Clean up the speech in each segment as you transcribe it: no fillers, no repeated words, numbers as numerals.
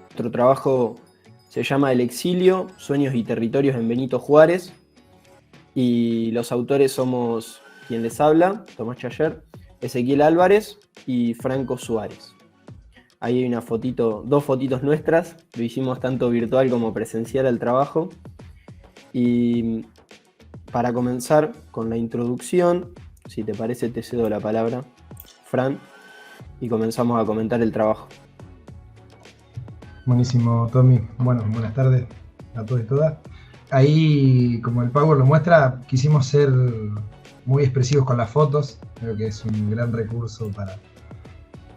Nuestro trabajo se llama El exilio, sueños y territorios en Benito Juárez, y los autores somos quien les habla, Tomás Chayer, Ezequiel Álvarez y Franco Suárez. Ahí hay una fotito, dos fotitos nuestras, lo hicimos tanto virtual como presencial al trabajo. Y para comenzar con la introducción, si te parece te cedo la palabra, Fran, y comenzamos a comentar el trabajo. Buenísimo, Tommy. Bueno, buenas tardes a todos y todas. Ahí, como el Power lo muestra, quisimos ser muy expresivos con las fotos. Creo que es un gran recurso para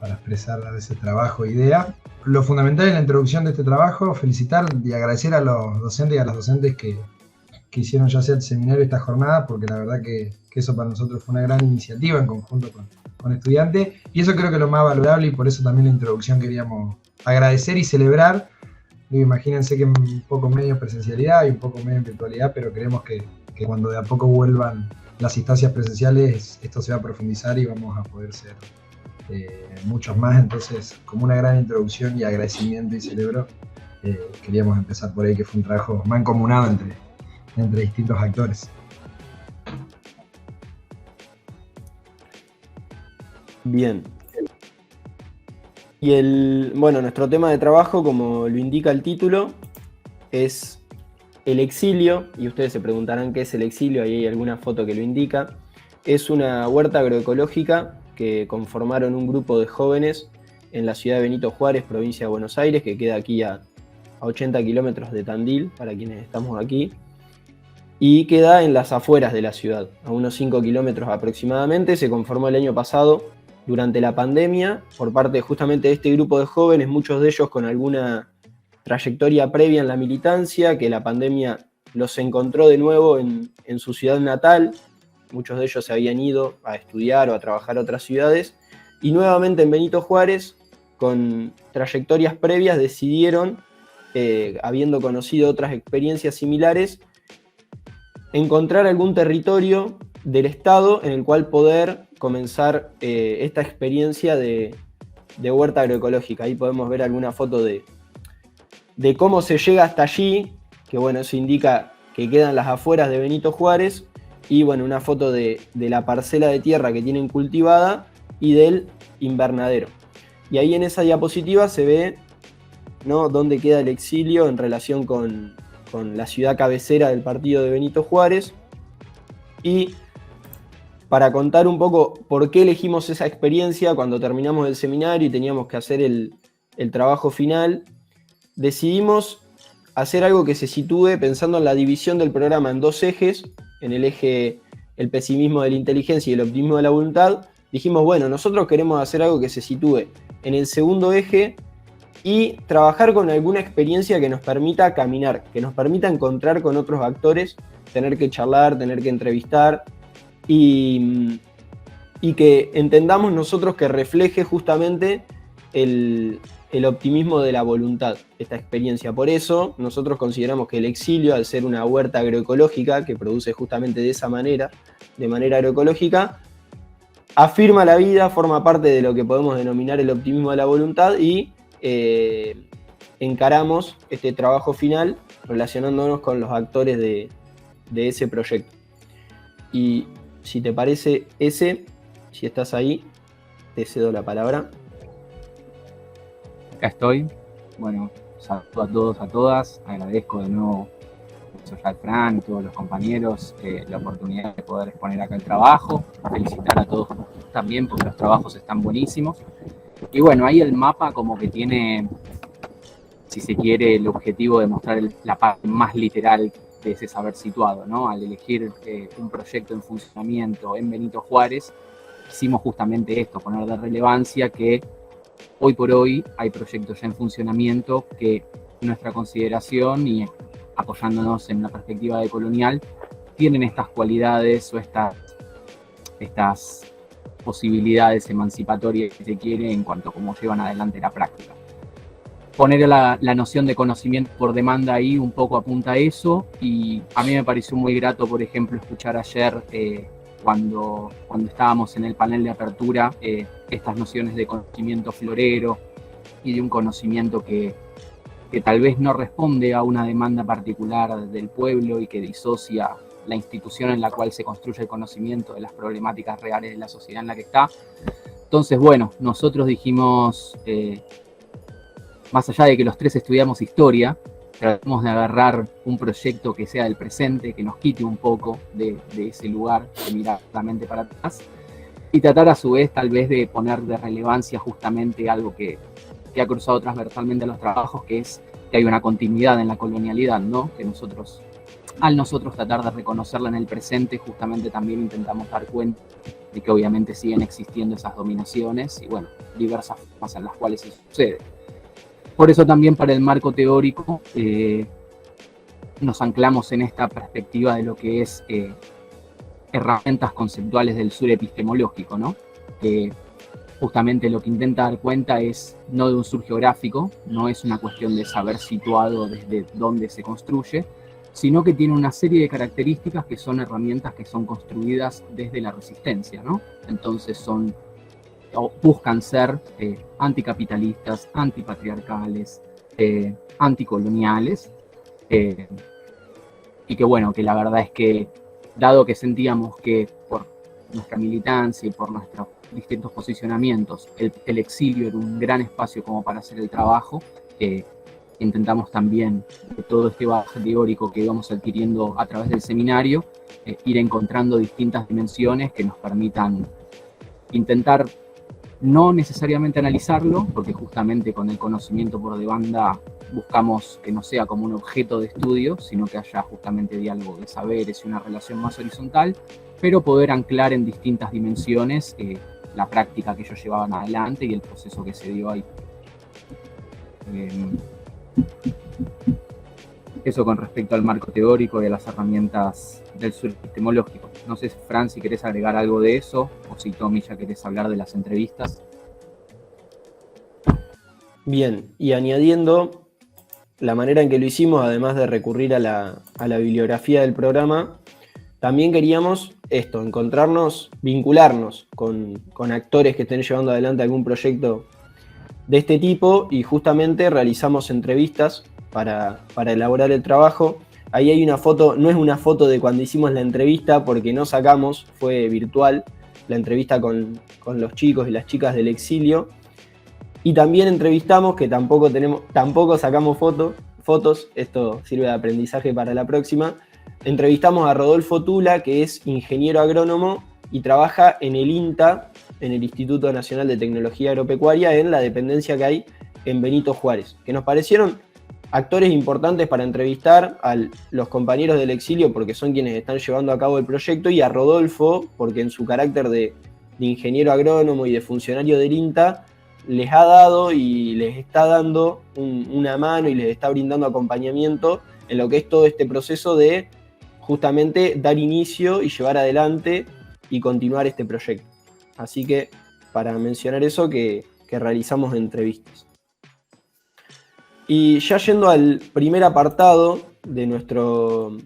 expresar a veces trabajo e idea. Lo fundamental en la introducción de este trabajo, felicitar y agradecer a los docentes y a las docentes que hicieron ya sea el seminario esta jornada, porque la verdad que eso para nosotros fue una gran iniciativa en conjunto con estudiantes, y eso creo que es lo más valorable, y por eso también la introducción queríamos agradecer y celebrar. Imagínense que un poco medio presencialidad y un poco medio en virtualidad, pero creemos que cuando de a poco vuelvan las instancias presenciales, esto se va a profundizar y vamos a poder ser muchos más. Entonces, como una gran introducción y agradecimiento y celebro, queríamos empezar por ahí, que fue un trabajo mancomunado entre distintos actores. Bien. Y nuestro tema de trabajo, como lo indica el título, es el exilio, y ustedes se preguntarán qué es el exilio, ahí hay alguna foto que lo indica. Es una huerta agroecológica que conformaron un grupo de jóvenes en la ciudad de Benito Juárez, provincia de Buenos Aires, que queda aquí a 80 kilómetros de Tandil, para quienes estamos aquí, y queda en las afueras de la ciudad, a unos 5 kilómetros aproximadamente. Se conformó el año pasado durante la pandemia por parte justamente de este grupo de jóvenes, muchos de ellos con alguna trayectoria previa en la militancia, que la pandemia los encontró de nuevo en su ciudad natal. Muchos de ellos se habían ido a estudiar o a trabajar a otras ciudades, y nuevamente en Benito Juárez, con trayectorias previas, decidieron, habiendo conocido otras experiencias similares, encontrar algún territorio del Estado en el cual poder comenzar esta experiencia de huerta agroecológica. Ahí podemos ver alguna foto de cómo se llega hasta allí, que bueno, eso indica que quedan las afueras de Benito Juárez, y bueno, una foto de la parcela de tierra que tienen cultivada y del invernadero. Y ahí en esa diapositiva se ve, ¿no?, dónde queda el exilio en relación con la ciudad cabecera del partido de Benito Juárez. Y para contar un poco por qué elegimos esa experiencia cuando terminamos el seminario y teníamos que hacer el trabajo final, decidimos hacer algo que se sitúe pensando en la división del programa en dos ejes, en el eje el pesimismo de la inteligencia y el optimismo de la voluntad. Dijimos, bueno, nosotros queremos hacer algo que se sitúe en el segundo eje y trabajar con alguna experiencia que nos permita caminar, que nos permita encontrar con otros actores, tener que charlar, tener que entrevistar, y que entendamos nosotros que refleje justamente el optimismo de la voluntad, esta experiencia. Por eso nosotros consideramos que el exilio, al ser una huerta agroecológica que produce justamente de esa manera, de manera agroecológica, afirma la vida, forma parte de lo que podemos denominar el optimismo de la voluntad, y encaramos este trabajo final relacionándonos con los actores de ese proyecto. Y si te parece, si estás ahí, te cedo la palabra. Acá estoy. Bueno, saludo a todos, a todas. Agradezco de nuevo a Fran y todos los compañeros la oportunidad de poder exponer acá el trabajo. Felicitar a todos también porque los trabajos están buenísimos. Y bueno, ahí el mapa como que tiene, si se quiere, el objetivo de mostrar la parte más literal de ese saber situado, ¿no? Al elegir un proyecto en funcionamiento en Benito Juárez, hicimos justamente esto, poner de relevancia que hoy por hoy hay proyectos ya en funcionamiento que nuestra consideración, y apoyándonos en una perspectiva decolonial, tienen estas cualidades o estas posibilidades emancipatorias, si se quiere, en cuanto a cómo llevan adelante la práctica. poner la noción de conocimiento por demanda ahí un poco apunta a eso, y a mí me pareció muy grato, por ejemplo, escuchar ayer cuando estábamos en el panel de apertura estas nociones de conocimiento florero y de un conocimiento que tal vez no responde a una demanda particular del pueblo y que disocia la institución en la cual se construye el conocimiento de las problemáticas reales de la sociedad en la que está. Entonces, bueno, nosotros dijimos, más allá de que los tres estudiamos historia, tratamos de agarrar un proyecto que sea del presente, que nos quite un poco de ese lugar, de mirar la mente para atrás, y tratar a su vez tal vez de poner de relevancia justamente algo que ha cruzado transversalmente a los trabajos, que es que hay una continuidad en la colonialidad, ¿no? Que al nosotros tratar de reconocerla en el presente, justamente también intentamos dar cuenta de que obviamente siguen existiendo esas dominaciones y, bueno, diversas formas en las cuales eso sucede. Por eso también para el marco teórico nos anclamos en esta perspectiva de lo que es herramientas conceptuales del sur epistemológico, ¿no? Que justamente lo que intenta dar cuenta es no de un sur geográfico, no es una cuestión de saber situado desde dónde se construye, sino que tiene una serie de características que son herramientas que son construidas desde la resistencia, ¿no? Entonces buscan ser anticapitalistas, antipatriarcales, anticoloniales, y que bueno, que la verdad es que, dado que sentíamos que por nuestra militancia y por nuestros distintos posicionamientos, el exilio era un gran espacio como para hacer el trabajo, intentamos también, de todo este bagaje teórico que íbamos adquiriendo a través del seminario, ir encontrando distintas dimensiones que nos permitan intentar no necesariamente analizarlo, porque justamente con el conocimiento por demanda buscamos que no sea como un objeto de estudio, sino que haya justamente diálogo de saberes y una relación más horizontal, pero poder anclar en distintas dimensiones la práctica que ellos llevaban adelante y el proceso que se dio ahí. Eso con respecto al marco teórico y a las herramientas del sur epistemológico. No sé, Fran, si querés agregar algo de eso, o si Tommy ya querés hablar de las entrevistas. Bien, y añadiendo la manera en que lo hicimos, además de recurrir a la bibliografía del programa, también queríamos encontrarnos, vincularnos con actores que estén llevando adelante algún proyecto de este tipo, y justamente realizamos entrevistas para elaborar el trabajo. Ahí hay una foto, no es una foto de cuando hicimos la entrevista, porque no sacamos, fue virtual, la entrevista con los chicos y las chicas del exilio. Y también entrevistamos, que tampoco sacamos fotos, esto sirve de aprendizaje para la próxima. Entrevistamos a Rodolfo Tula, que es ingeniero agrónomo y trabaja en el INTA, en el Instituto Nacional de Tecnología Agropecuaria, en la dependencia que hay en Benito Juárez, que nos parecieron actores importantes para entrevistar a los compañeros del exilio, porque son quienes están llevando a cabo el proyecto, y a Rodolfo, porque en su carácter de ingeniero agrónomo y de funcionario del INTA, les ha dado y les está dando una mano y les está brindando acompañamiento en lo que es todo este proceso de justamente dar inicio y llevar adelante y continuar este proyecto. Así que para mencionar eso, que realizamos entrevistas. Y ya yendo al primer apartado de nuestro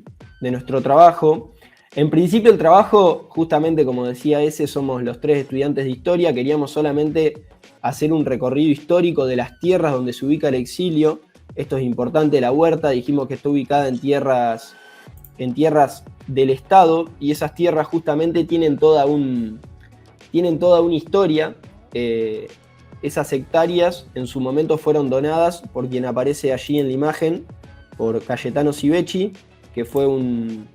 trabajo, en principio el trabajo, justamente como decía somos los tres estudiantes de historia, queríamos solamente hacer un recorrido histórico de las tierras donde se ubica el exilio. Esto es importante, la huerta, dijimos que está ubicada en tierras del Estado, y esas tierras justamente tienen toda una historia. Esas hectáreas en su momento fueron donadas por quien aparece allí en la imagen, por Cayetano Civecchi, que fue un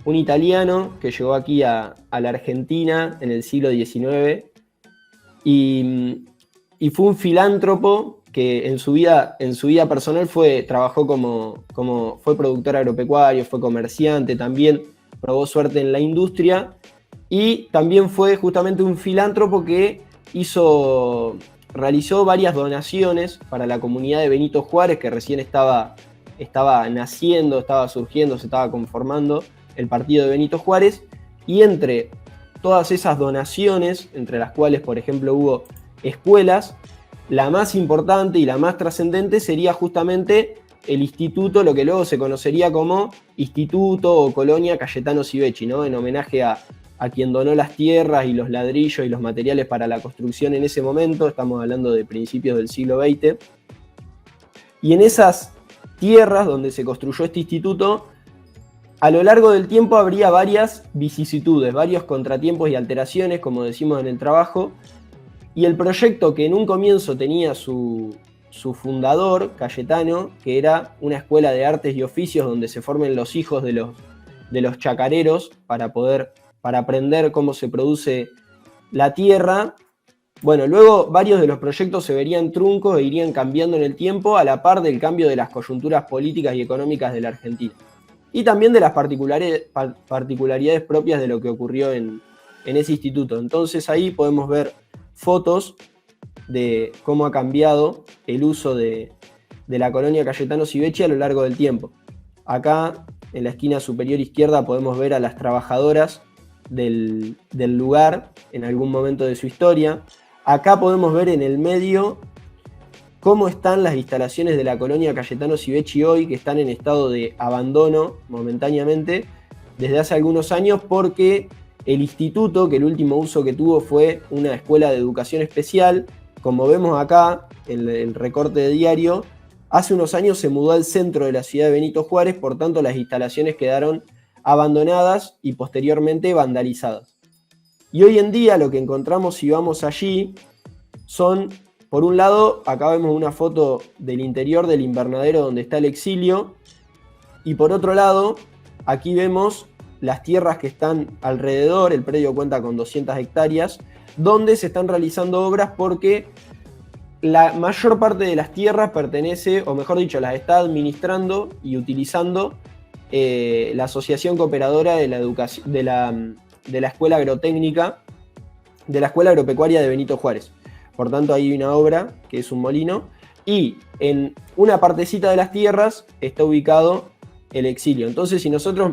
italiano que llegó aquí a la Argentina en el siglo XIX, y fue un filántropo que en su vida personal fue productor agropecuario, fue comerciante, también probó suerte en la industria, y también fue justamente un filántropo que realizó varias donaciones para la comunidad de Benito Juárez, que recién estaba naciendo, estaba surgiendo, se estaba conformando el partido de Benito Juárez, y entre todas esas donaciones, entre las cuales, por ejemplo, hubo escuelas, la más importante y la más trascendente sería justamente el instituto, lo que luego se conocería como Instituto o Colonia Cayetano Sivecci, ¿no? En homenaje a quien donó las tierras y los ladrillos y los materiales para la construcción en ese momento. Estamos hablando de principios del siglo XX. Y en esas tierras donde se construyó este instituto, a lo largo del tiempo habría varias vicisitudes, varios contratiempos y alteraciones, como decimos en el trabajo, y el proyecto que en un comienzo tenía su fundador, Cayetano, que era una escuela de artes y oficios donde se formen los hijos de los chacareros para aprender cómo se produce la tierra. Bueno, luego varios de los proyectos se verían truncos e irían cambiando en el tiempo a la par del cambio de las coyunturas políticas y económicas de la Argentina. Y también de las particularidades propias de lo que ocurrió en ese instituto. Entonces ahí podemos ver fotos de cómo ha cambiado el uso de la colonia Cayetano Sivecci a lo largo del tiempo. Acá, en la esquina superior izquierda, podemos ver a las trabajadoras del lugar en algún momento de su historia. Acá podemos ver en el medio cómo están las instalaciones de la colonia Cayetano Sivecci hoy, que están en estado de abandono momentáneamente desde hace algunos años, porque el instituto, que el último uso que tuvo fue una escuela de educación especial, como vemos acá en el recorte de diario, hace unos años se mudó al centro de la ciudad de Benito Juárez, por tanto las instalaciones quedaron abandonadas y posteriormente vandalizadas. Y hoy en día lo que encontramos si vamos allí son, por un lado, acá vemos una foto del interior del invernadero donde está el exilio, y por otro lado, aquí vemos las tierras que están alrededor. El predio cuenta con 200 hectáreas, donde se están realizando obras porque la mayor parte de las tierras pertenece, o mejor dicho, las está administrando y utilizando la Asociación Cooperadora de la Escuela Agrotécnica, de la Escuela Agropecuaria de Benito Juárez. Por tanto, hay una obra que es un molino, y en una partecita de las tierras está ubicado el exilio. Entonces, si nosotros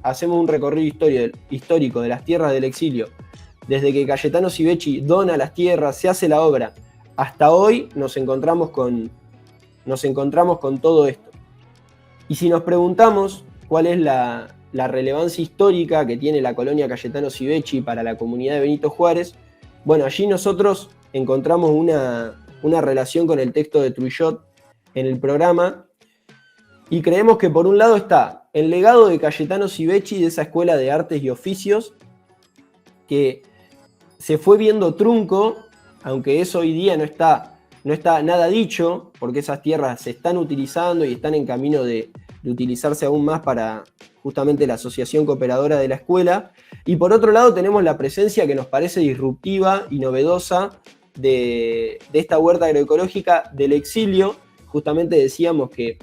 hacemos un recorrido histórico de las tierras del exilio, desde que Cayetano Sivecci dona las tierras, se hace la obra, hasta hoy nos encontramos con todo esto. Y si nos preguntamos cuál es la relevancia histórica que tiene la colonia Cayetano Sivecci para la comunidad de Benito Juárez, bueno, allí nosotros encontramos una relación con el texto de Truillot en el programa, y creemos que por un lado está el legado de Cayetano Sivecci, de esa escuela de artes y oficios, que se fue viendo trunco, aunque eso hoy día no está nada dicho, porque esas tierras se están utilizando y están en camino de utilizarse aún más para justamente la Asociación Cooperadora de la Escuela. Y por otro lado tenemos la presencia que nos parece disruptiva y novedosa de esta huerta agroecológica del exilio. Justamente decíamos que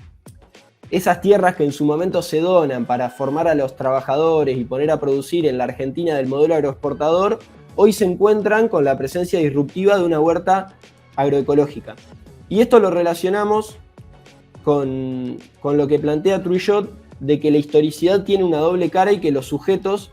esas tierras que en su momento se donan para formar a los trabajadores y poner a producir en la Argentina del modelo agroexportador, hoy se encuentran con la presencia disruptiva de una huerta agroecológica. Y esto lo relacionamos con lo que plantea Truillot, de que la historicidad tiene una doble cara y que los sujetos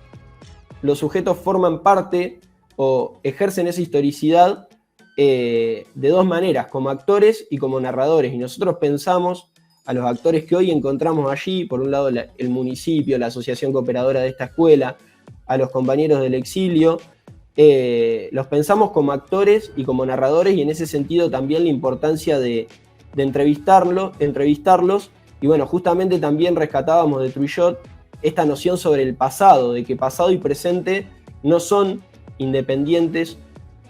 forman parte o ejercen esa historicidad de dos maneras, como actores y como narradores. Y nosotros pensamos a los actores que hoy encontramos allí, por un lado el municipio, la asociación cooperadora de esta escuela, a los compañeros del exilio, los pensamos como actores y como narradores, y en ese sentido también la importancia de entrevistarlos. Y bueno, justamente también rescatábamos de Truillot esta noción sobre el pasado, de que pasado y presente no son independientes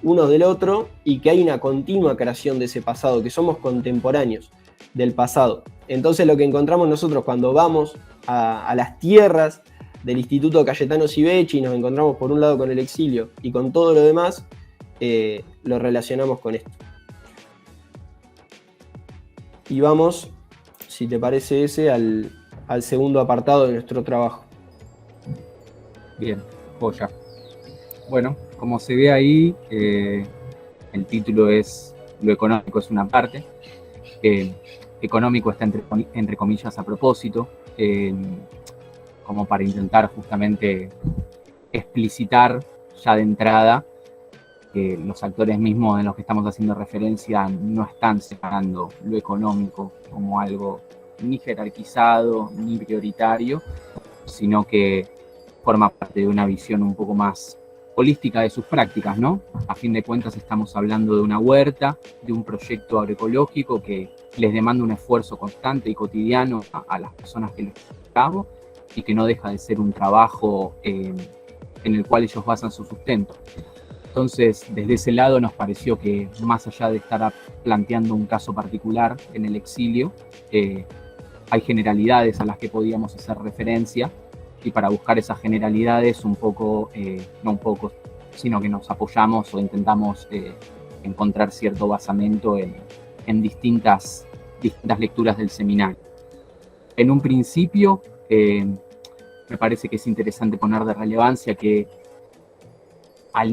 unos del otro, y que hay una continua creación de ese pasado, que somos contemporáneos del pasado. Entonces lo que encontramos nosotros cuando vamos a las tierras del Instituto Cayetano Sivecci y nos encontramos por un lado con el exilio y con todo lo demás, lo relacionamos con esto. Y vamos, si te parece al segundo apartado de nuestro trabajo. Bien, joya. Bueno, como se ve ahí, el título es "Lo económico es una parte". Económico está entre comillas a propósito, como para intentar justamente explicitar ya de entrada que los actores mismos en los que estamos haciendo referencia no están separando lo económico como algo ni jerarquizado ni prioritario, sino que forma parte de una visión un poco más holística de sus prácticas, ¿no? A fin de cuentas estamos hablando de una huerta, de un proyecto agroecológico que les demanda un esfuerzo constante y cotidiano a las personas que lo llevan a cabo y que no deja de ser un trabajo en el cual ellos basan su sustento. Entonces, desde ese lado nos pareció que más allá de estar planteando un caso particular en el exilio, hay generalidades a las que podíamos hacer referencia, y para buscar esas generalidades no un poco, sino que nos apoyamos o intentamos encontrar cierto basamento en distintas lecturas del seminario. En un principio, me parece que es interesante poner de relevancia que al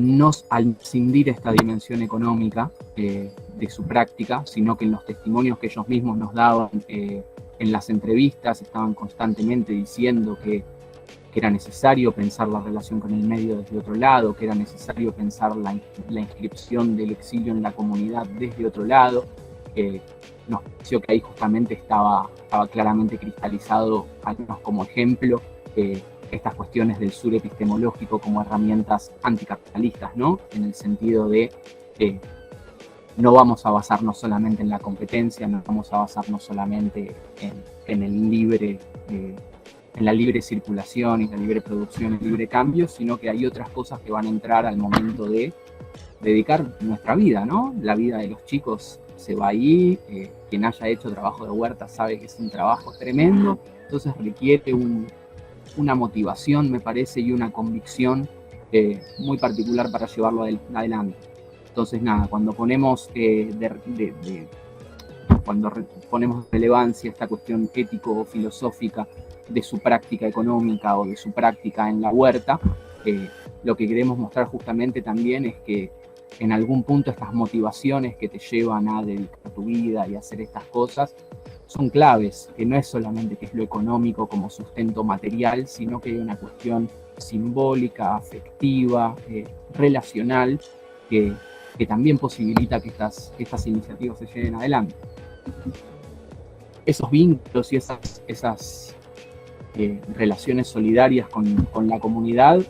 escindir esta dimensión económica de su práctica, sino que en los testimonios que ellos mismos nos daban en las entrevistas estaban constantemente diciendo que era necesario pensar la relación con el medio desde otro lado, que era necesario pensar la inscripción del exilio en la comunidad desde otro lado. Nos pareció que ahí justamente estaba claramente cristalizado, al menos como ejemplo, estas cuestiones del sur epistemológico como herramientas anticapitalistas, ¿no? En el sentido de no vamos a basarnos solamente en la competencia, no vamos a basarnos solamente en el libre... en la libre circulación y la libre producción, el libre cambio, sino que hay otras cosas que van a entrar al momento de dedicar nuestra vida, ¿no? La vida de los chicos se va ahí, quien haya hecho trabajo de huerta sabe que es un trabajo tremendo, entonces requiere una motivación, me parece, y una convicción muy particular para llevarlo adelante. Entonces, nada, cuando ponemos ponemos relevancia a esta cuestión ético o filosófica de su práctica económica o de su práctica en la huerta, lo que queremos mostrar justamente también es que en algún punto estas motivaciones que te llevan a dedicar tu vida y a hacer estas cosas son claves, que no es solamente que es lo económico como sustento material, sino que hay una cuestión simbólica, afectiva, relacional, que también posibilita que estas iniciativas se lleven adelante. Esos vínculos y esas relaciones solidarias con la comunidad,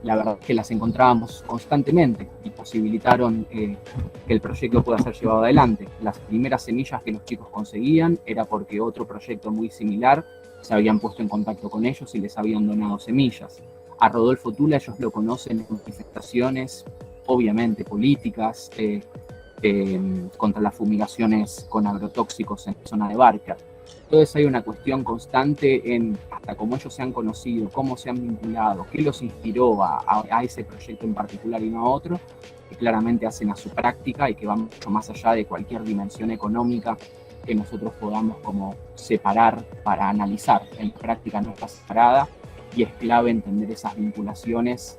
la verdad es que las encontrábamos constantemente y posibilitaron que el proyecto pueda ser llevado adelante. Las primeras semillas que los chicos conseguían era porque otro proyecto muy similar se habían puesto en contacto con ellos y les habían donado semillas. A Rodolfo Tula ellos lo conocen en manifestaciones, obviamente políticas, contra las fumigaciones con agrotóxicos en la zona de Barca. Entonces hay una cuestión constante en hasta cómo ellos se han conocido, cómo se han vinculado, qué los inspiró a ese proyecto en particular y no a otro, que claramente hacen a su práctica y que van mucho más allá de cualquier dimensión económica que nosotros podamos como separar para analizar. En práctica no está separada y es clave entender esas vinculaciones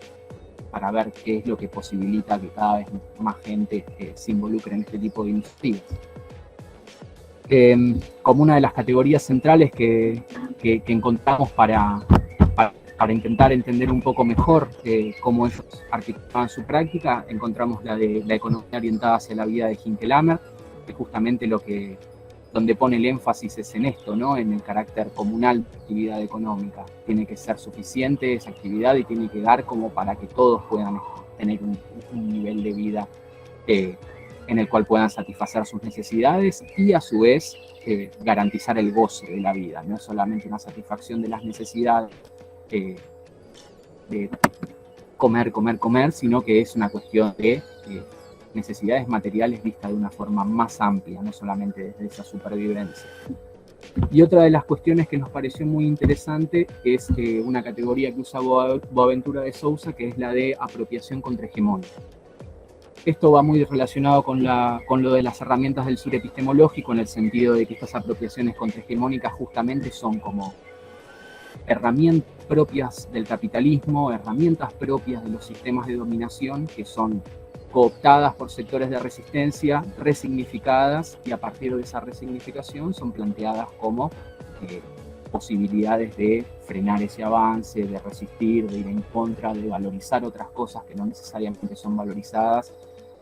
para ver qué es lo que posibilita que cada vez más gente se involucre en este tipo de iniciativas. Como una de las categorías centrales que encontramos para intentar entender un poco mejor cómo ellos articulaban su práctica, encontramos la de la economía orientada hacia la vida de Hinkelhammer, que justamente donde pone el énfasis es en esto, ¿no? En el carácter comunal de actividad económica. Tiene que ser suficiente esa actividad y tiene que dar como para que todos puedan tener un nivel de vida en el cual puedan satisfacer sus necesidades y a su vez garantizar el goce de la vida. No es solamente una satisfacción de las necesidades de comer, sino que es una cuestión de necesidades materiales vistas de una forma más amplia, no solamente desde esa supervivencia. Y otra de las cuestiones que nos pareció muy interesante es una categoría que usa Boaventura de Sousa, que es la de apropiación contrahegemónica. Esto va muy relacionado con lo de las herramientas del sur epistemológico, en el sentido de que estas apropiaciones contrahegemónicas justamente son como herramientas propias del capitalismo, herramientas propias de los sistemas de dominación que son cooptadas por sectores de resistencia, resignificadas, y a partir de esa resignificación son planteadas como posibilidades de frenar ese avance, de resistir, de ir en contra, de valorizar otras cosas que no necesariamente son valorizadas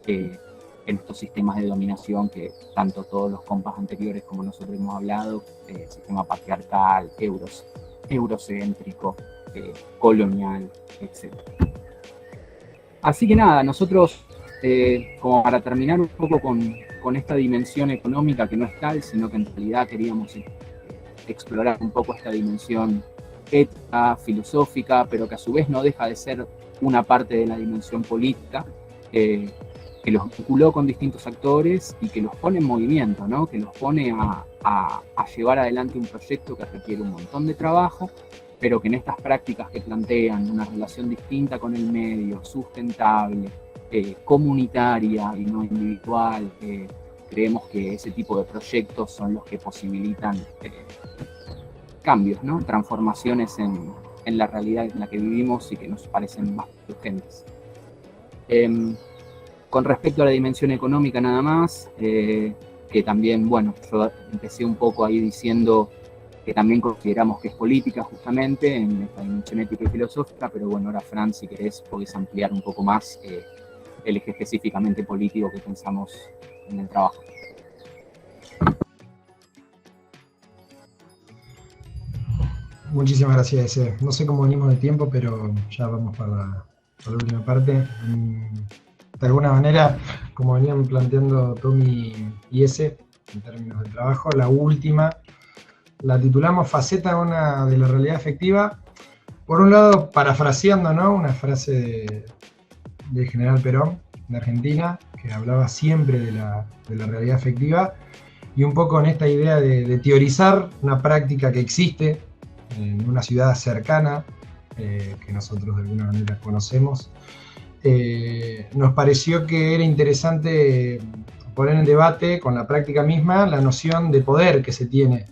en estos sistemas de dominación que tanto todos los compas anteriores como nosotros hemos hablado, sistema patriarcal, eurocéntrico, colonial, etc. Así que nada, nosotros, como para terminar un poco con esta dimensión económica que no es tal, sino que en realidad queríamos explorar un poco esta dimensión ética, filosófica, pero que a su vez no deja de ser una parte de la dimensión política, que los vinculó con distintos actores y que los pone en movimiento, ¿no? Que los pone a llevar adelante un proyecto que requiere un montón de trabajo, pero que en estas prácticas que plantean una relación distinta con el medio, sustentable, comunitaria y no individual, creemos que ese tipo de proyectos son los que posibilitan cambios, ¿no? Transformaciones en la realidad en la que vivimos y que nos parecen más urgentes. Con respecto a la dimensión económica nada más, que también, bueno, yo empecé un poco ahí diciendo que también consideramos que es política justamente en esta dimensión ética y filosófica, pero bueno, ahora Fran, si querés, podés ampliar un poco más el eje específicamente político que pensamos en el trabajo. Muchísimas gracias, Eze. No sé cómo venimos de tiempo, pero ya vamos para la última parte. De alguna manera, como venían planteando Tommy y Eze, en términos de trabajo, la última la titulamos Faceta de la realidad efectiva. Por un lado, parafraseando, ¿no?, una frase del general Perón, de Argentina, que hablaba siempre de la realidad efectiva, y un poco en esta idea de teorizar una práctica que existe en una ciudad cercana, que nosotros de alguna manera conocemos. Nos pareció que era interesante poner en debate con la práctica misma la noción de poder que se tiene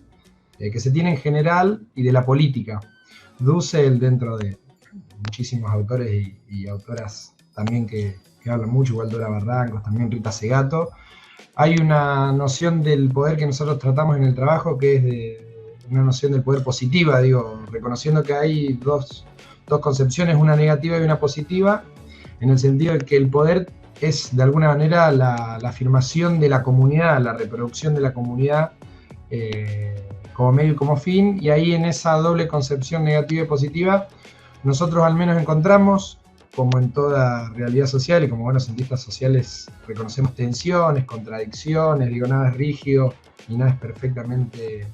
en general y de la política. Dussel, dentro de muchísimos autores y autoras también que hablan mucho, igual Dora Barrancos, también Rita Segato, hay una noción del poder que nosotros tratamos en el trabajo que es una noción del poder positiva, digo, reconociendo que hay dos concepciones, una negativa y una positiva, en el sentido de que el poder es de alguna manera la afirmación de la comunidad, la reproducción de la comunidad como medio y como fin, y ahí en esa doble concepción negativa y positiva, nosotros al menos encontramos, como en toda realidad social y como buenos cientistas sociales reconocemos tensiones, contradicciones, digo, nada es rígido y nada es perfectamente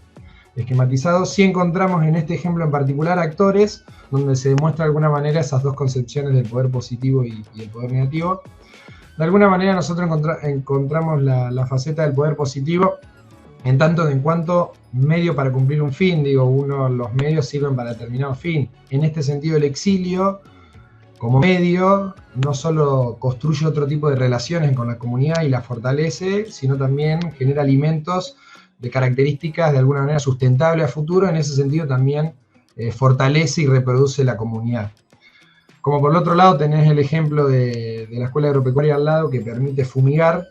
esquematizado. Sí encontramos en este ejemplo en particular actores donde se demuestra de alguna manera esas dos concepciones del poder positivo y el poder negativo. De alguna manera nosotros encontramos la faceta del poder positivo en tanto en cuanto medio para cumplir un fin, digo, los medios sirven para determinado fin. En este sentido el exilio como medio no solo construye otro tipo de relaciones con la comunidad y la fortalece, sino también genera alimentos de características de alguna manera sustentables a futuro. En ese sentido también fortalece y reproduce la comunidad. Como por el otro lado tenés el ejemplo de la escuela agropecuaria al lado que permite fumigar,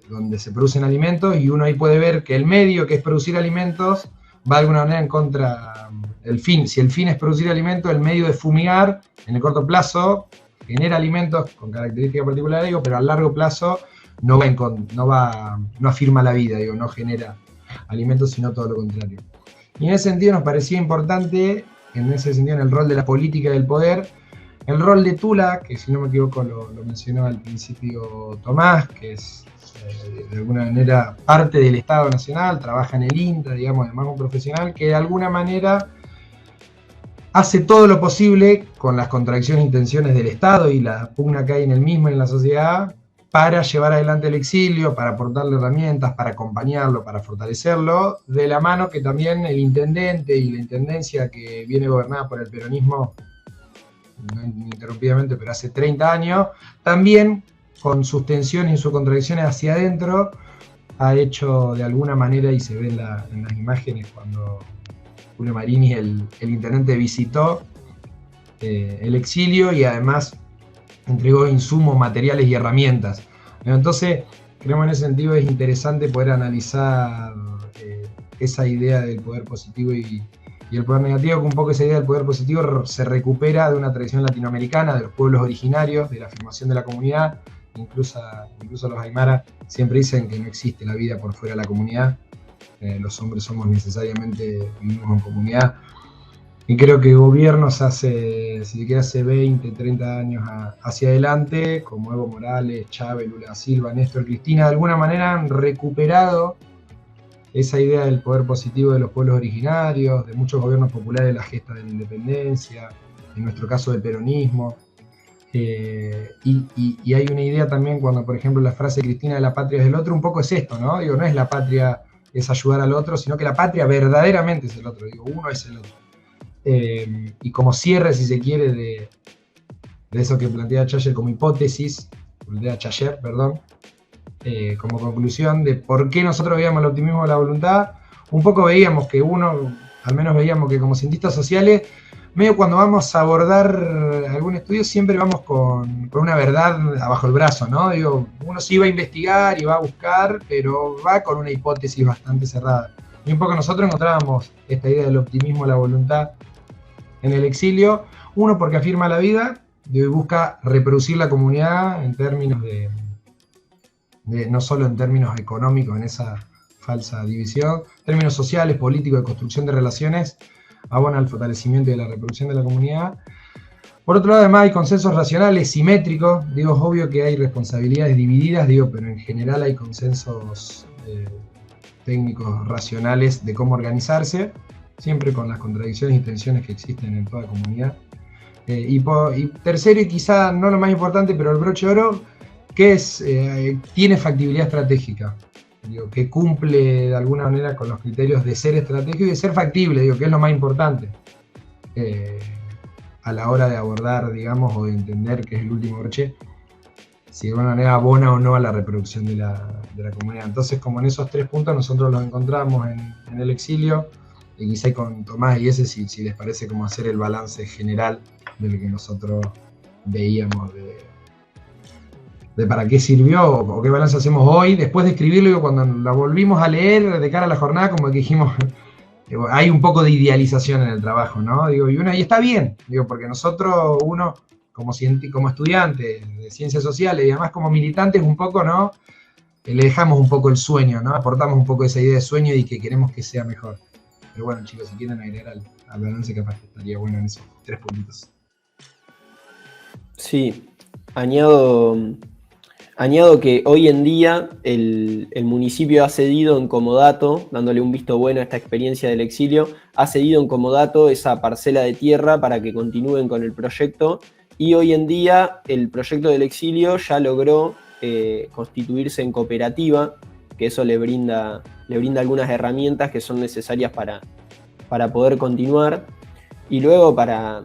donde se producen alimentos, y uno ahí puede ver que el medio, que es producir alimentos, va de alguna manera en contra del fin. Si el fin es producir alimentos, el medio de fumigar en el corto plazo genera alimentos con características particulares, digo, pero a largo plazo no afirma la vida, digo, no genera alimentos, sino todo lo contrario. Y en ese sentido nos parecía importante, en ese sentido en el rol de la política y del poder, el rol de Tula, que si no me equivoco lo mencionó al principio Tomás, que es de alguna manera parte del Estado Nacional, trabaja en el INTA, digamos, además un profesional que de alguna manera hace todo lo posible con las contradicciones e intenciones del Estado y la pugna que hay en el mismo y en la sociedad para llevar adelante el exilio, para aportarle herramientas, para acompañarlo, para fortalecerlo, de la mano que también el intendente y la intendencia que viene gobernada por el peronismo, no ininterrumpidamente, pero hace 30 años, también con sus tensiones y sus contradicciones hacia adentro, ha hecho de alguna manera, y se ve en las imágenes cuando Julio Marini, el intendente, visitó el exilio y además entregó insumos, materiales y herramientas. Entonces, creemos en ese sentido es interesante poder analizar esa idea del poder positivo y el poder negativo, que un poco esa idea del poder positivo se recupera de una tradición latinoamericana, de los pueblos originarios, de la afirmación de la comunidad. Incluso los aymara siempre dicen que no existe la vida por fuera de la comunidad. Los hombres somos necesariamente, vivimos en comunidad. Y creo que gobiernos hace 20, 30 años hacia adelante, como Evo Morales, Chávez, Lula da Silva, Néstor Cristina, de alguna manera han recuperado esa idea del poder positivo de los pueblos originarios, de muchos gobiernos populares de la gesta de la independencia, en nuestro caso del peronismo. Y hay una idea también cuando, por ejemplo, la frase Cristina de la patria es del otro, un poco es esto, ¿no? Digo, no es la patria es ayudar al otro, sino que la patria verdaderamente es el otro, digo, uno es el otro. Y como cierre, si se quiere, de eso que plantea Chayer como hipótesis, como conclusión de por qué nosotros veíamos el optimismo de la voluntad, un poco veíamos que al menos veíamos que como cientistas sociales, medio cuando vamos a abordar algún estudio siempre vamos con una verdad abajo el brazo, ¿no? Digo, uno sí va a investigar y va a buscar, pero va con una hipótesis bastante cerrada. Y un poco nosotros encontrábamos esta idea del optimismo de la voluntad en el exilio, uno porque afirma la vida, y busca reproducir la comunidad en términos no solo en términos económicos, en esa falsa división, términos sociales, políticos, de construcción de relaciones, abona al fortalecimiento y la reproducción de la comunidad. Por otro lado, además hay consensos racionales, simétricos, digo, es obvio que hay responsabilidades divididas, pero en general hay consensos técnicos racionales de cómo organizarse, siempre con las contradicciones y tensiones que existen en toda comunidad. Y tercero, y quizá no lo más importante, pero el broche de oro, que tiene factibilidad estratégica, que cumple de alguna manera con los criterios de ser estratégico y de ser factible, que es lo más importante a la hora de abordar, digamos, o de entender qué es el último broche, si de alguna manera abona o no a la reproducción de la comunidad. Entonces, como en esos tres puntos nosotros los encontramos en el exilio, y quizá con Tomás y ese, si les parece, como hacer el balance general de lo que nosotros veíamos de para qué sirvió o qué balance hacemos hoy, después de escribirlo, cuando la volvimos a leer de cara a la jornada, como que dijimos, hay un poco de idealización en el trabajo, ¿no? Y está bien, porque nosotros, uno como estudiante de ciencias sociales y además como militantes un poco, ¿no? Le dejamos un poco el sueño, ¿no? Aportamos un poco esa idea de sueño y que queremos que sea mejor. Pero bueno, chicos, si quieren agregar al balance, capaz que estaría bueno en esos 3 puntitos. Sí, añado que hoy en día el municipio ha cedido en comodato, dándole un visto bueno a esta experiencia del exilio, ha cedido en comodato esa parcela de tierra para que continúen con el proyecto, y hoy en día el proyecto del exilio ya logró constituirse en cooperativa, que eso le brinda algunas herramientas que son necesarias para poder continuar, y luego para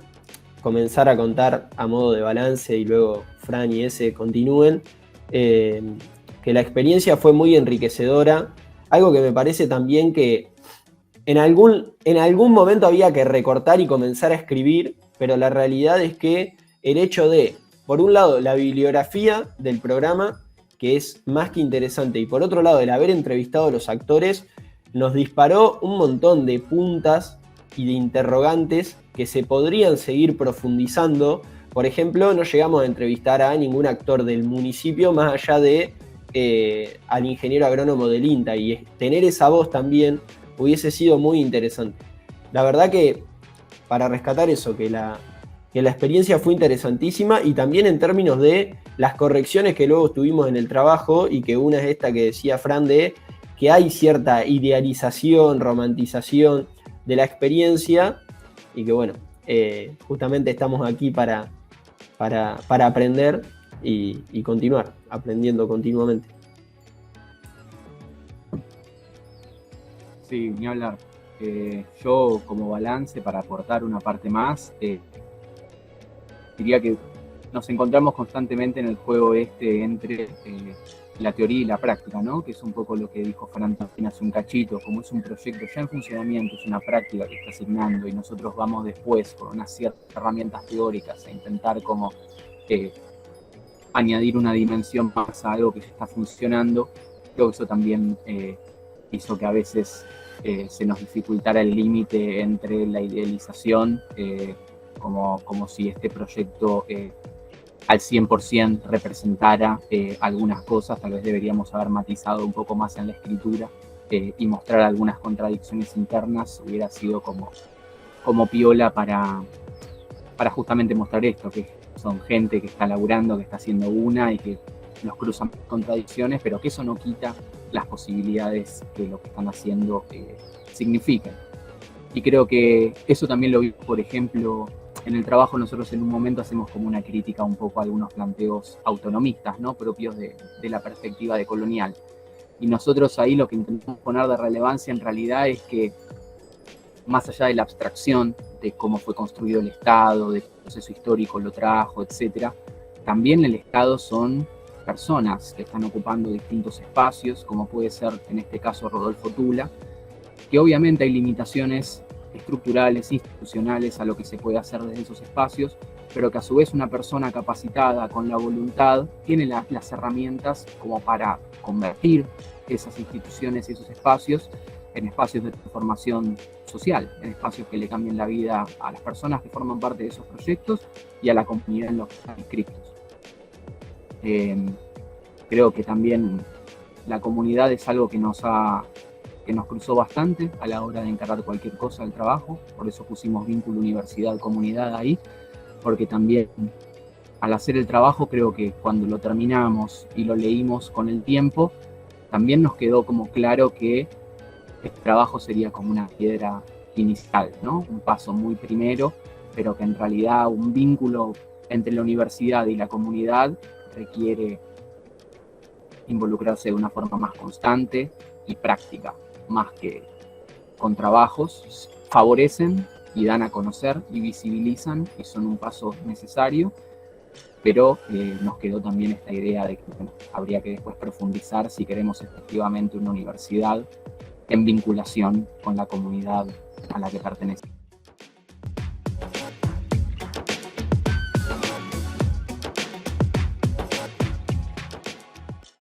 comenzar a contar a modo de balance y luego Fran y ese continúen, que la experiencia fue muy enriquecedora, algo que me parece también que en algún momento había que recortar y comenzar a escribir, pero la realidad es que el hecho de, por un lado, la bibliografía del programa, que es más que interesante, y por otro lado, el haber entrevistado a los actores, nos disparó un montón de puntas y de interrogantes que se podrían seguir profundizando. Por ejemplo, no llegamos a entrevistar a ningún actor del municipio más allá de al ingeniero agrónomo del INTA, y tener esa voz también hubiese sido muy interesante. La verdad que para rescatar eso, que la experiencia fue interesantísima, y también en términos de las correcciones que luego tuvimos en el trabajo, y que una es esta que decía Fran, de que hay cierta idealización, romantización de la experiencia, y que bueno, justamente estamos aquí para aprender y continuar aprendiendo continuamente. Sí, ni hablar. Yo, como balance, para aportar una parte más, diría que nos encontramos constantemente en el juego entre la teoría y la práctica, ¿no? Que es un poco lo que dijo Fran también hace un cachito, como es un proyecto ya en funcionamiento, es una práctica que está asignando, y nosotros vamos después con unas ciertas herramientas teóricas a intentar como añadir una dimensión más a algo que ya está funcionando. Creo que eso también hizo que a veces se nos dificultara el límite entre la idealización, como si este proyecto al 100% representara algunas cosas. Tal vez deberíamos haber matizado un poco más en la escritura y mostrar algunas contradicciones internas. Hubiera sido como piola para justamente mostrar esto, que son gente que está laburando, que está haciendo una y que nos cruzan contradicciones, pero que eso no quita las posibilidades que lo que están haciendo significan. Y creo que eso también lo vi, por ejemplo, en el trabajo. Nosotros en un momento hacemos como una crítica un poco a algunos planteos autonomistas, ¿no? Propios de la perspectiva de colonial. Y nosotros ahí lo que intentamos poner de relevancia en realidad es que, más allá de la abstracción de cómo fue construido el Estado, de qué proceso histórico lo trajo, etc., también el Estado son personas que están ocupando distintos espacios, como puede ser en este caso Rodolfo Tula, que obviamente hay limitaciones estructurales, institucionales a lo que se puede hacer desde esos espacios, pero que a su vez una persona capacitada con la voluntad tiene las herramientas como para convertir esas instituciones y esos espacios en espacios de transformación social, en espacios que le cambien la vida a las personas que forman parte de esos proyectos y a la comunidad en los que están inscritos. Creo que también la comunidad es algo que nos cruzó bastante a la hora de encarar cualquier cosa del trabajo. Por eso pusimos vínculo universidad-comunidad ahí, porque también al hacer el trabajo, creo que cuando lo terminamos y lo leímos con el tiempo, también nos quedó como claro que este trabajo sería como una piedra inicial, ¿no? Un paso muy primero, pero que en realidad un vínculo entre la universidad y la comunidad requiere involucrarse de una forma más constante y práctica, más que con trabajos. Favorecen y dan a conocer y visibilizan y son un paso necesario, pero nos quedó también esta idea de que habría que después profundizar si queremos efectivamente una universidad en vinculación con la comunidad a la que pertenece.